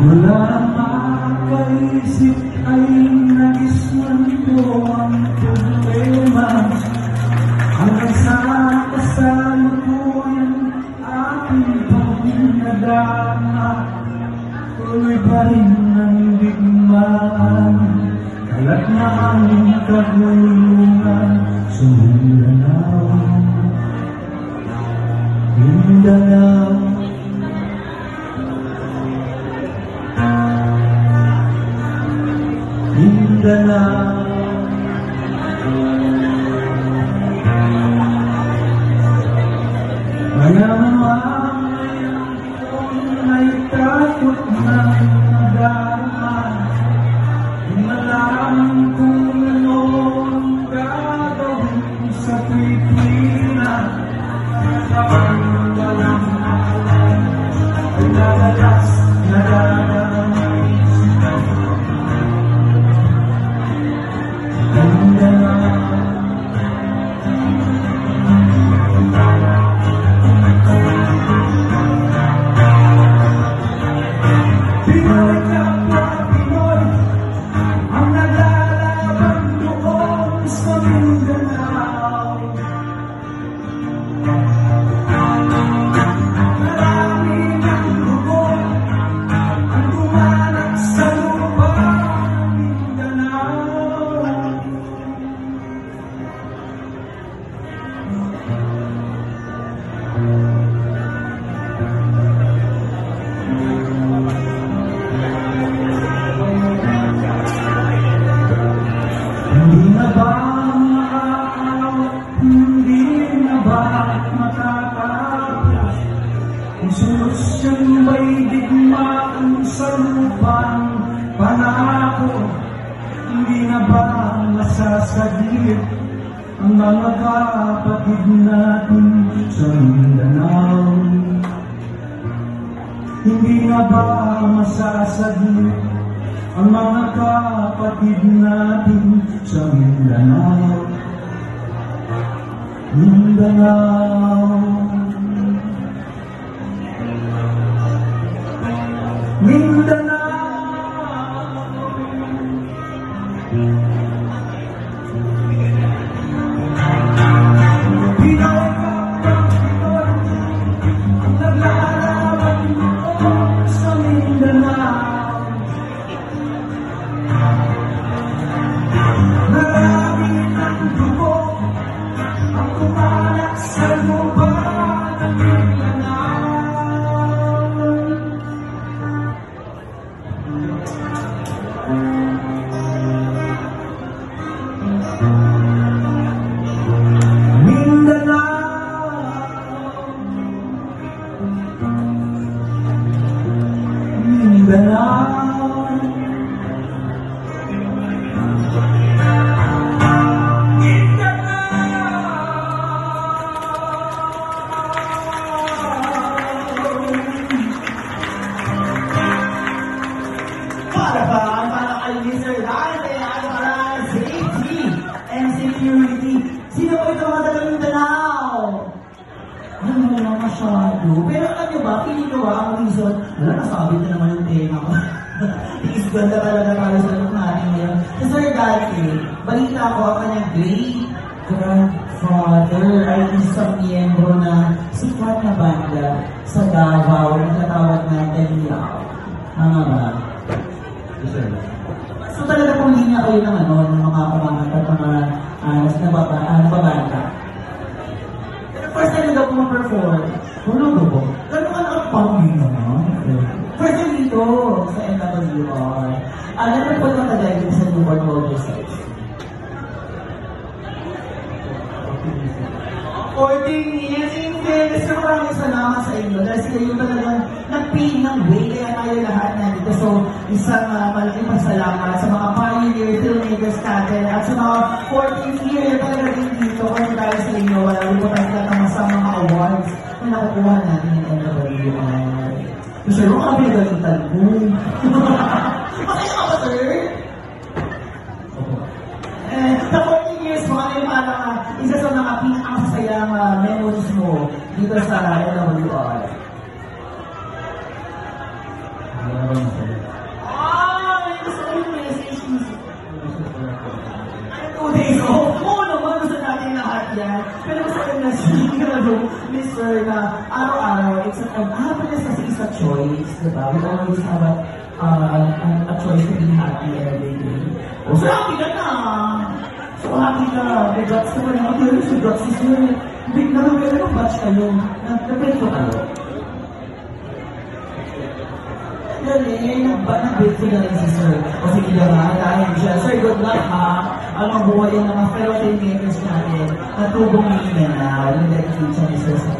Wala makaisip ay nagisman ko ang problema. Hanggang sa kasalukuyan aking pagdadama, tuloy pa rin ang digmaan. Kalat na ang kagulungan sa Mindanao. Mindanao, Mindanao. Kaya mamamayan kong may takot ng nadama. Malaman kung ano ang gagawin sa Pilipinas. Kapag walang alam ay nalalas na dadamay. Pinoy kapwa Pinoy ang naglalaban doon sa Mindanao. Marami ng dugo ang dumanak sa lupa Mindanao. Hindi na ba maaawat, hindi na ba matatapos? Ang solusyon ba'y digmaan sa lupang panako? Hindi na ba masasaglit ang mga kapatid natin sa Mindanao? Hindi na ba masasaglit ang mga kapatid natin sa Mindanao? Mindanao, Mindanao. Pinoy kapwa Pinoy ang naglalaban doon sa Mindanao. Marami ng dugo ang kumalat sa lupa ng Mindanao. Mindanao, Mindanao. Para kay Mr. Dante ay para safety and security. Sino po ito mga taga Mindanao? Ano wala masyado. Pero alam nyo ba, feeling ko ba ang reason, wala nasabi na naman yung tema ko. Is ganda talaga tayo sa look natin ngayon. Si Sir Dante, balita ko ang kanyang great grandfather ay isang miyembro ng sikat na banda sa Davao na katawag na Daniel. Tama ba? So talaga kung linya kayo ng ng mga kumangkat at mga nababanda. Pero first time daw perform wala ba po? Gano'n ka nakapangin naman? First time dito sa NWR. Ano po yung tagay dito sa Newport Road Sites? 14 years in fairness, so maraming salamat sa inyo dahil sila yung talagang nag-pay ng way kaya tayo lahat nandito. So, isang malaking pasalamat sa mga pioneer, filmmakers natin at sa mga 14th year talaga rin dito. Kaya tayo sa inyo, wala rin po tayo natamasa mga awards na nakukuha natin yung NWR. Sir, kung kami nagalitan mo. Masaya ka ba, sir? Sa 14 years mo, ano yung parang isa sa mga pinakasasayang memories mo dito sa NWR? ano, Mr. na araw-araw, happiness kasi is a choice, diba? We always have a choice to be happy every day. O, so happy ka na! So happy ka! May guts naman ako. Pero so guts is yun. Nakamila ng batch kayo. Nag-break ko kayo. Galing, nag-break ko na rin si Sir. O sige naman, dahil siya. Sir, good luck ha. Ang mabuhay yung mga fellow teammates natin. Natubong natin na. Yung dedication ni Sir sa